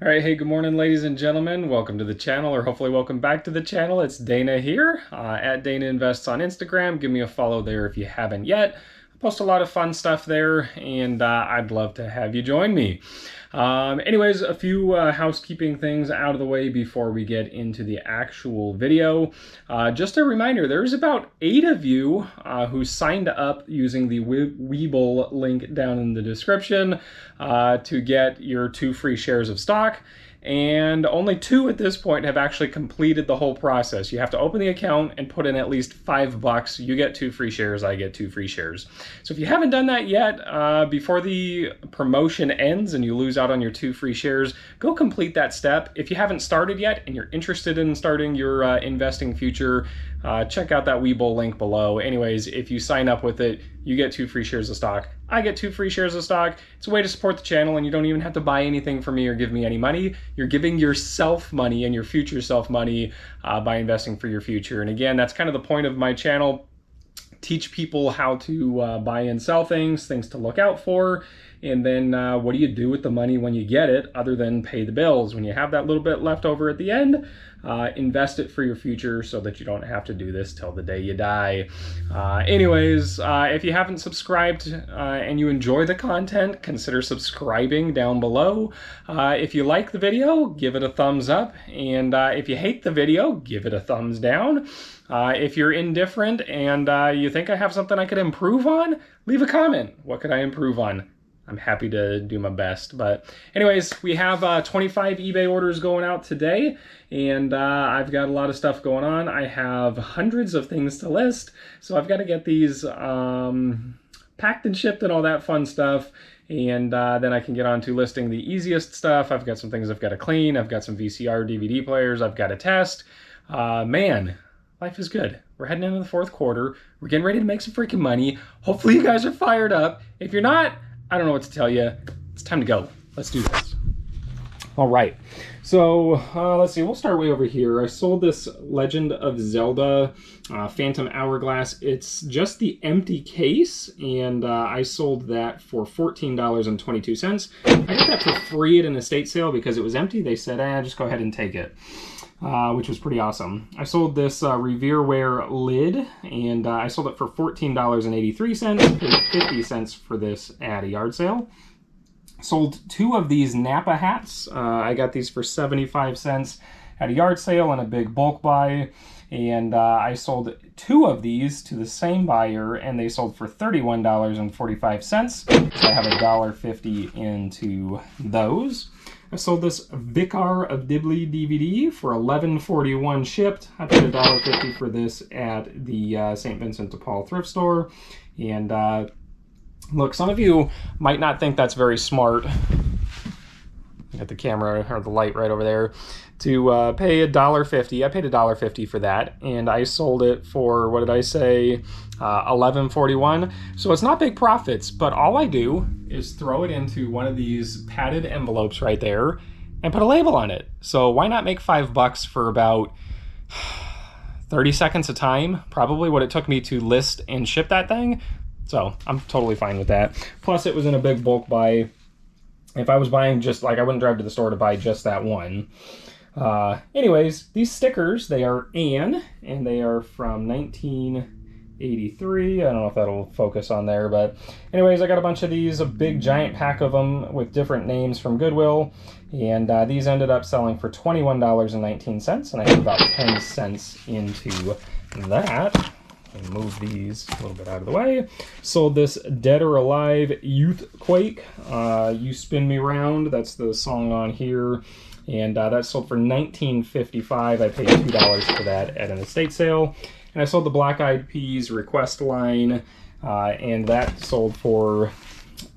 All right, hey, good morning, ladies and gentlemen. Welcome to the channel, or hopefully welcome back to the channel. It's Dana here, at Dana Invests on Instagram. Give me a follow there if you haven't yet. I post a lot of fun stuff there, and I'd love to have you join me. Anyways, a few housekeeping things out of the way before we get into the actual video. Just a reminder, there's about 8 of you who signed up using the Webull link down in the description to get your 2 free shares of stock. And only 2 at this point have actually completed the whole process. You have to open the account and put in at least $5. You get 2 free shares, I get 2 free shares. So if you haven't done that yet, before the promotion ends and you lose out on your 2 free shares, go complete that step. If you haven't started yet and you're interested in starting your investing future, check out that Webull link below. Anyways, if you sign up with it, you get 2 free shares of stock. I get 2 free shares of stock. It's a way to support the channel, and you don't even have to buy anything from me or give me any money. You're giving yourself money and your future self money by investing for your future. And again, that's kind of the point of my channel. Teach people how to buy and sell things to look out for, and then what do you do with the money when you get it other than pay the bills? When you have that little bit left over at the end, invest it for your future so that you don't have to do this till the day you die. Anyways, if you haven't subscribed and you enjoy the content, consider subscribing down below. If you like the video, give it a thumbs up, and if you hate the video, give it a thumbs down. If you're indifferent and you think I have something I could improve on, leave a comment. What could I improve on? I'm happy to do my best. But anyways, we have 25 eBay orders going out today, and I've got a lot of stuff going on. I have hundreds of things to list, so I've got to get these packed and shipped and all that fun stuff. And then I can get on to listing the easiest stuff. I've got some things I've got to clean. I've got some VCR DVD players I've got to test. Man, life is good. We're heading into the 4th quarter. We're getting ready to make some freaking money. Hopefully you guys are fired up. If you're not, I don't know what to tell you. It's time to go. Let's do this. All right. So let's see. We'll start way over here. I sold this Legend of Zelda Phantom Hourglass. It's just the empty case, and I sold that for $14.22. I got that for free at an estate sale because it was empty. They said, just go ahead and take it. Which was pretty awesome. I sold this Revereware lid, and I sold it for $14.83, paid 50 cents for this at a yard sale. Sold 2 of these Napa hats. I got these for 75 cents at a yard sale and a big bulk buy, and I sold 2 of these to the same buyer, and they sold for $31.45. So I have $1.50 into those. I sold this Vicar of Dibley DVD for $11.41 shipped. I paid $1.50 for this at the St. Vincent de Paul thrift store. And look, some of you might not think that's very smart. Got the camera or the light right over there. To pay $1.50. I paid $1.50 for that, and I sold it for, what did I say, $11.41. So it's not big profits, but all I do is throw it into one of these padded envelopes right there and put a label on it. So why not make $5 for about 30 seconds a time? Probably what it took me to list and ship that thing. So I'm totally fine with that. Plus it was in a big bulk buy. If I was buying just, like, I wouldn't drive to the store to buy just that one. Anyways, these stickers, they are Anne, and they are from 1983. I don't know if that'll focus on there, but anyways, I got a bunch of these, a big giant pack of them with different names from Goodwill, and these ended up selling for $21.19, and I had about 10 cents into that. And move these a little bit out of the way. Sold this Dead or Alive Youthquake. You Spin Me Round, that's the song on here. And that sold for $19.55. I paid $2 for that at an estate sale. And I sold the Black Eyed Peas Request line, and that sold for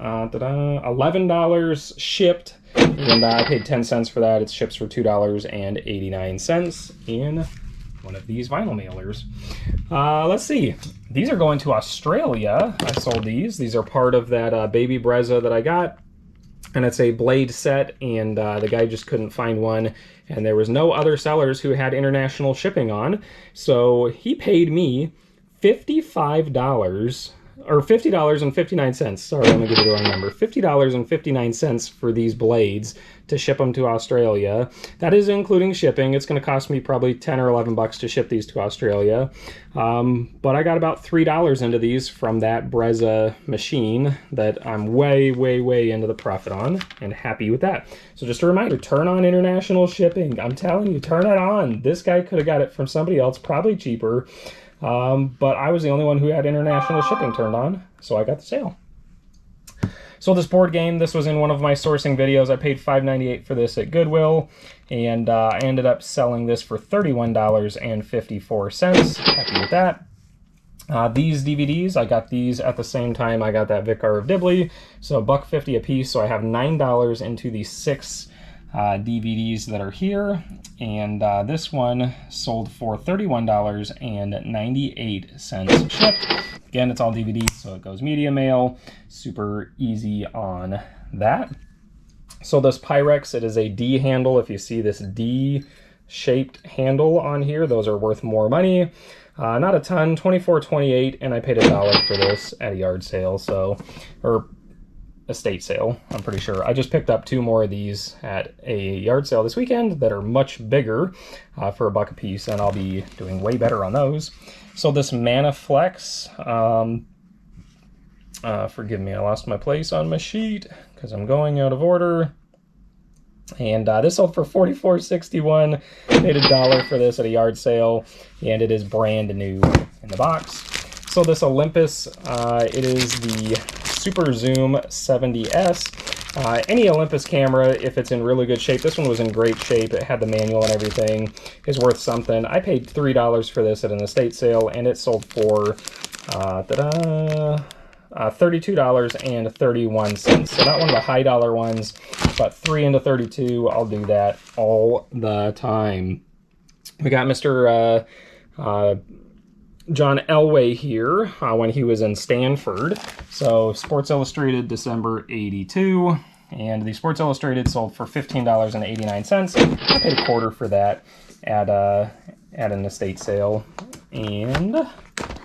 $11 shipped. And I paid 10 cents for that. It ships for $2.89 in one of these vinyl mailers. Let's see. These are going to Australia. I sold these. These are part of that baby Brezza that I got. And it's a blade set, and the guy just couldn't find one. And there was no other sellers who had international shipping on. So he paid me $55, or $50.59. Sorry, I'm gonna give you the wrong number. $50.59 for these blades to ship them to Australia. That is including shipping. It's going to cost me probably 10 or 11 bucks to ship these to Australia. But I got about $3 into these from that Brezza machine that I'm way, way, way into the profit on, and happy with that. So just a reminder, turn on international shipping. I'm telling you, turn it on. This guy could have got it from somebody else, probably cheaper. But I was the only one who had international shipping turned on, so I got the sale. So this board game, this was in one of my sourcing videos. I paid $5.98 for this at Goodwill, and I ended up selling this for $31.54. Happy with that. These DVDs, I got these at the same time I got that Vicar of Dibley, so $1.50 a piece. So I have $9 into the 6 DVDs that are here, and this one sold for $31.98 shipped. Again, it's all DVDs, so it goes media mail. Super easy on that. So this Pyrex, it is a D handle. If you see this D-shaped handle on here, those are worth more money. Not a ton, $24.28, and I paid $1 for this at a yard sale, so, or estate sale, I'm pretty sure. I just picked up 2 more of these at a yard sale this weekend that are much bigger for $1 a piece, and I'll be doing way better on those. So this Manaflex, forgive me, I lost my place on my sheet because I'm going out of order. And this sold for $44.61. Paid $1 for this at a yard sale, and it is brand new in the box. So this Olympus, it is the Super Zoom 70S. Any Olympus camera, if it's in really good shape, this one was in great shape, it had the manual and everything, is worth something. I paid $3 for this at an estate sale, and it sold for $32.31. So not one of the high dollar ones, but 3 into 32, I'll do that all the time. We got Mr. John Elway here when he was in Stanford. So Sports Illustrated December 82, and the Sports Illustrated sold for $15.89. I paid $0.25 for that at an estate sale. And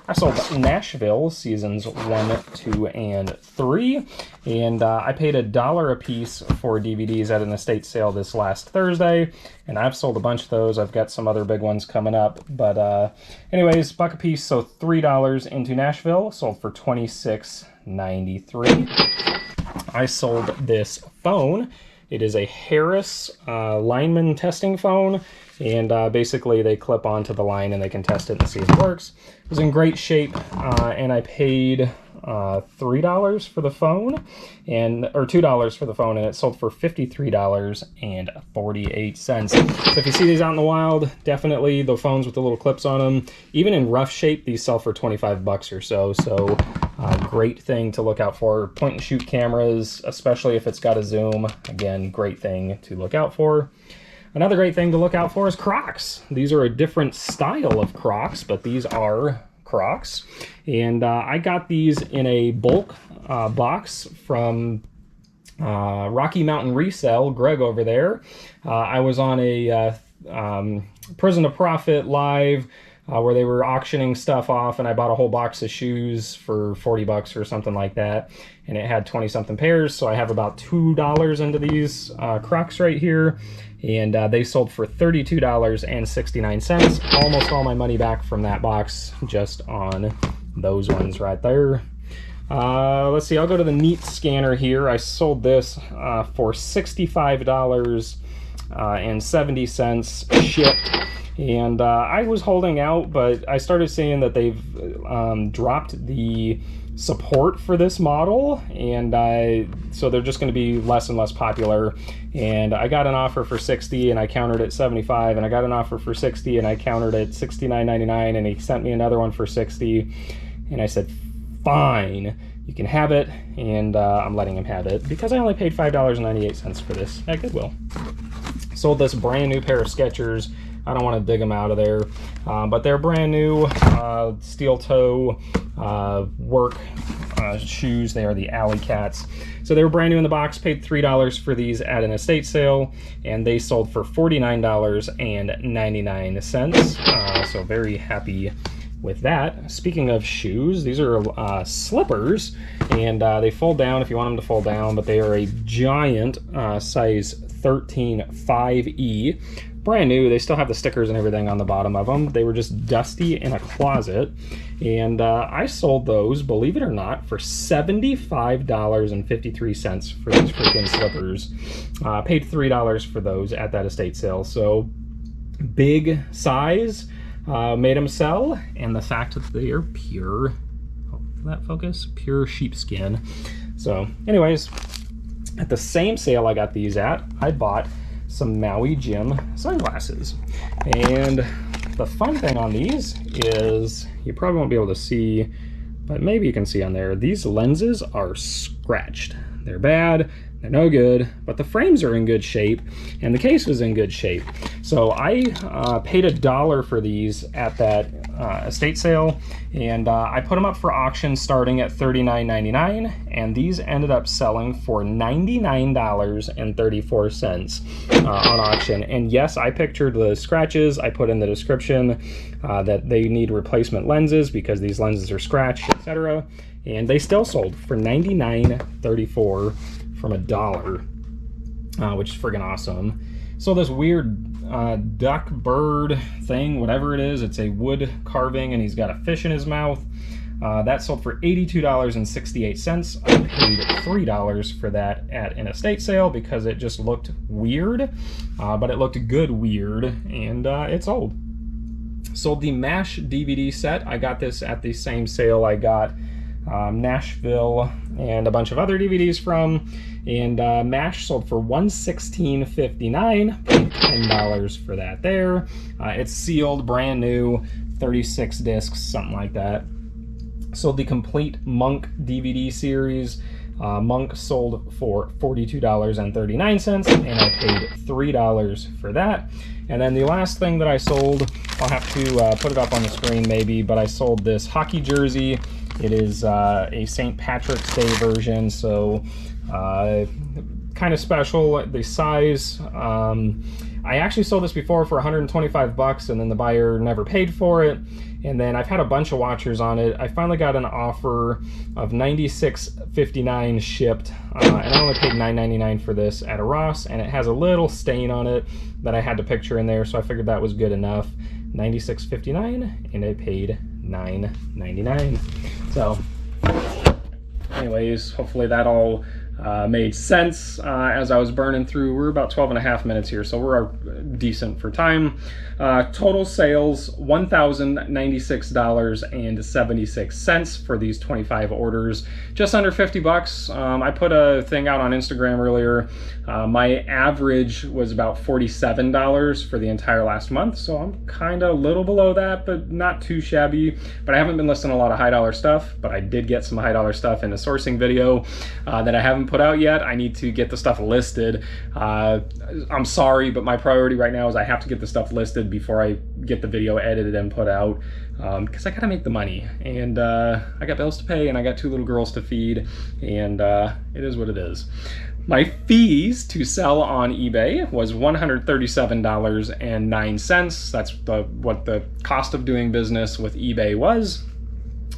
I sold Nashville seasons 1, 2, and 3, and I paid $1 a piece for DVDs at an estate sale this last Thursday, and I've sold a bunch of those. I've got some other big ones coming up, but anyways, $1 a piece, so $3 into Nashville, sold for $26.93. I sold this phone. It is a Harris lineman testing phone, and basically they clip onto the line and they can test it and see if it works. It was in great shape, and I paid $3 for the phone, or $2 for the phone, and it sold for $53.48. So if you see these out in the wild, definitely the phones with the little clips on them. Even in rough shape, these sell for 25 bucks or so. So great thing to look out for. Point and shoot cameras, especially if it's got a zoom. Again, great thing to look out for. Another great thing to look out for is Crocs. These are a different style of Crocs, but these are Crocs. And I got these in a bulk box from Rocky Mountain Resell, Greg over there. I was on a Prison to Profit live where they were auctioning stuff off, and I bought a whole box of shoes for 40 bucks or something like that, and it had 20 something pairs, so I have about $2 into these Crocs right here, and they sold for $32.69. Almost all my money back from that box just on those ones right there. Let's see, I'll go to the Neat scanner here. I sold this for $65.70 shipped. And I was holding out, but I started seeing that they've dropped the support for this model, and so they're just going to be less and less popular. And I got an offer for $60, and I countered at $75, and I got an offer for $60, and I countered at $69.99, and he sent me another one for $60, and I said, fine, you can have it, and I'm letting him have it because I only paid $5.98 for this at Goodwill. Sold this brand new pair of Skechers. I don't want to dig them out of there, but they're brand new steel toe work shoes. They are the Alley Cats. So they were brand new in the box. Paid $3 for these at an estate sale, and they sold for $49.99. So very happy with that. Speaking of shoes, these are slippers, and they fold down if you want them to fold down, but they are a giant size 13.5E. Brand new. They still have the stickers and everything on the bottom of them. They were just dusty in a closet. And I sold those, believe it or not, for $75.53 for these freaking slippers. Paid $3 for those at that estate sale. So big size made them sell. And the fact that they are pure, that focus, pure sheepskin. So anyways, at the same sale I got these at, I bought some Maui Jim sunglasses. And the fun thing on these is, you probably won't be able to see, but maybe you can see on there, these lenses are scratched. They're bad, they're no good, but the frames are in good shape and the case was in good shape. So I paid $1 for these at that estate sale, and I put them up for auction starting at $39.99, and these ended up selling for $99.34 on auction. And yes, I pictured the scratches. I put in the description that they need replacement lenses because these lenses are scratched, etc. And they still sold for $99.34 from $1, which is friggin' awesome. So this weird duck bird thing, whatever it is, it's a wood carving and he's got a fish in his mouth. That sold for $82.68. I paid $3 for that at an estate sale because it just looked weird, but it looked good weird, and it sold. Sold the MASH DVD set. I got this at the same sale I got Nashville and a bunch of other DVDs from, and MASH sold for $116.59. Paid $10 for that there. It's sealed, brand new, 36 discs, something like that. Sold the complete Monk DVD series. Monk sold for $42.39, and I paid $3 for that. And then the last thing that I sold, I'll have to put it up on the screen maybe, but I sold this hockey jersey. It is a St. Patrick's Day version, so kind of special. The size, I actually sold this before for $125, and then the buyer never paid for it. And then I've had a bunch of watchers on it. I finally got an offer of $96.59 shipped, and I only paid $9.99 for this at a Ross, and it has a little stain on it that I had to picture in there, so I figured that was good enough. $96.59, and I paid $9.99. So anyways, hopefully that all made sense as I was burning through. We're about 12.5 minutes here, so we're decent for time. Total sales, $1,096.76 for these 25 orders, just under $50. I put a thing out on Instagram earlier. My average was about $47 for the entire last month, so I'm kind of a little below that, but not too shabby. But I haven't been listing a lot of high dollar stuff, but I did get some high dollar stuff in a sourcing video that I haven't put out yet. I need to get the stuff listed. I'm sorry, but my priority right now is I have to get the stuff listed before I get the video edited and put out, because I gotta make the money, and I got bills to pay, and I got 2 little girls to feed, and it is what it is. My fees to sell on eBay was $137.09. That's what the cost of doing business with eBay was.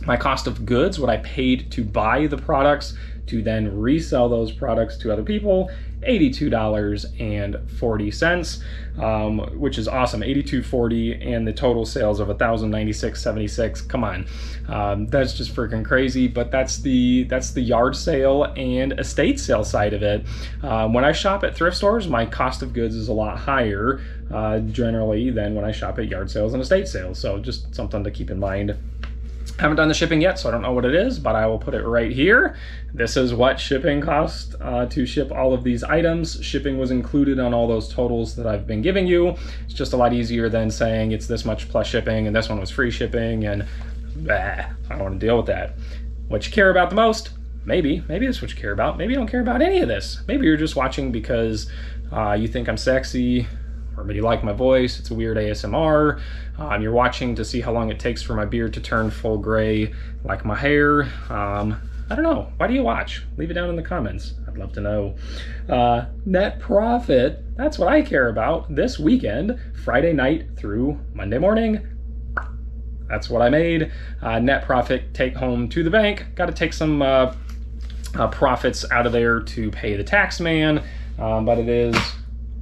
My cost of goods, what I paid to buy the products to then resell those products to other people, $82.40, which is awesome. $82.40, and the total sales of $1,096.76. Come on, that's just freaking crazy. But that's the yard sale and estate sale side of it. When I shop at thrift stores, my cost of goods is a lot higher generally than when I shop at yard sales and estate sales. So just something to keep in mind. Haven't done the shipping yet, so I don't know what it is, but I will put it right here. This is what shipping cost to ship all of these items. Shipping was included on all those totals that I've been giving you. It's just a lot easier than saying it's this much plus shipping and this one was free shipping, and I don't want to deal with that. What you care about the most? Maybe this is what you care about. Maybe you don't care about any of this. Maybe you're just watching because you think I'm sexy, or maybe you like my voice. It's a weird ASMR. You're watching to see how long it takes for my beard to turn full gray like my hair. I don't know. Why do you watch? Leave it down in the comments. I'd love to know. Net profit, that's what I care about this weekend, Friday night through Monday morning. That's what I made. Net profit, take home to the bank. Got to take some profits out of there to pay the tax man, but it is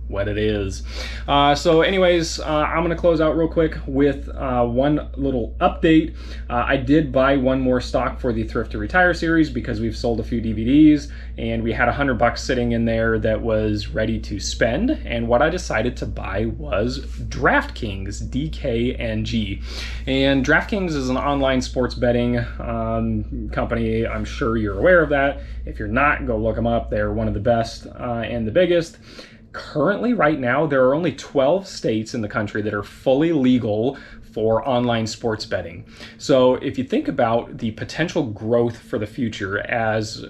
what it is. So anyways, I'm going to close out real quick with one little update. I did buy one more stock for the Thrift to Retire series because we've sold a few DVDs and we had $100 sitting in there that was ready to spend. And what I decided to buy was DraftKings, DKNG. And DraftKings is an online sports betting company. I'm sure you're aware of that. If you're not, go look them up. They're one of the best and the biggest. Currently, right now, there are only 12 states in the country that are fully legal for online sports betting. So if you think about the potential growth for the future as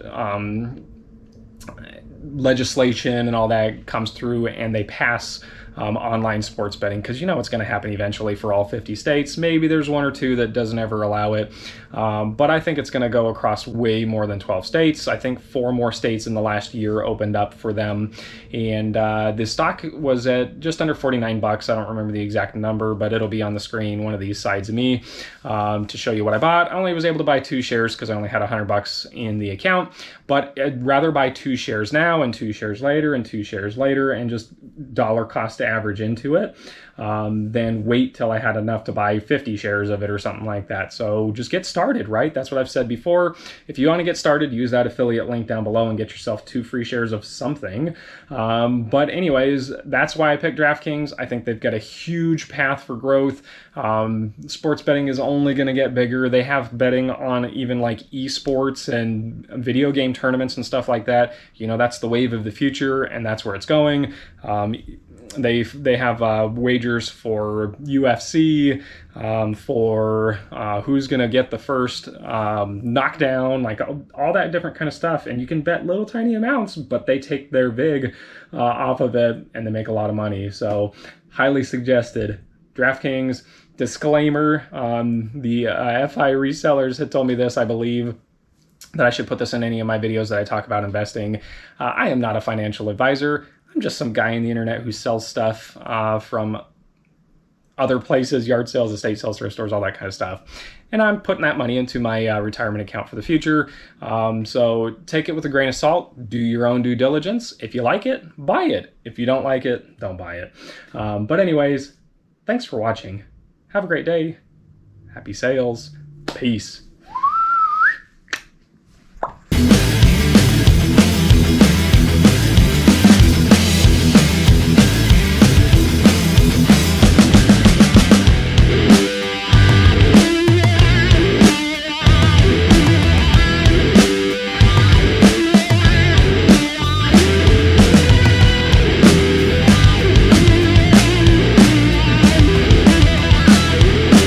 legislation and all that comes through and they pass online sports betting, because you know it's going to happen eventually for all 50 states. Maybe there's one or two that doesn't ever allow it, but I think it's going to go across way more than 12 states. I think 4 more states in the last year opened up for them, and the stock was at just under 49 bucks. I don't remember the exact number, but it'll be on the screen, one of these sides of me, to show you what I bought. I only was able to buy 2 shares because I only had $100 in the account, but I'd rather buy 2 shares now and 2 shares later and 2 shares later and just dollar cost average into it than wait till I had enough to buy 50 shares of it or something like that. So just get started, right? That's what I've said before. If you want to get started, use that affiliate link down below and get yourself 2 free shares of something. But anyways, that's why I picked DraftKings. I think they've got a huge path for growth. Sports betting is only going to get bigger. They have betting on even like esports and video game tournaments and stuff like that. You know, that's the wave of the future, and that's where it's going. They have wagers for UFC, for who's going to get the first knockdown, like all that different kind of stuff. And you can bet little tiny amounts, but they take their vig off of it and they make a lot of money. So highly suggested. DraftKings. Disclaimer, the FI resellers had told me this, I believe, that I should put this in any of my videos that I talk about investing. I am not a financial advisor. I'm just some guy on the internet who sells stuff from other places, yard sales, estate sales, thrift stores, all that kind of stuff. And I'm putting that money into my retirement account for the future. So take it with a grain of salt. Do your own due diligence. If you like it, buy it. If you don't like it, don't buy it. But anyways, thanks for watching. Have a great day. Happy sales. Peace.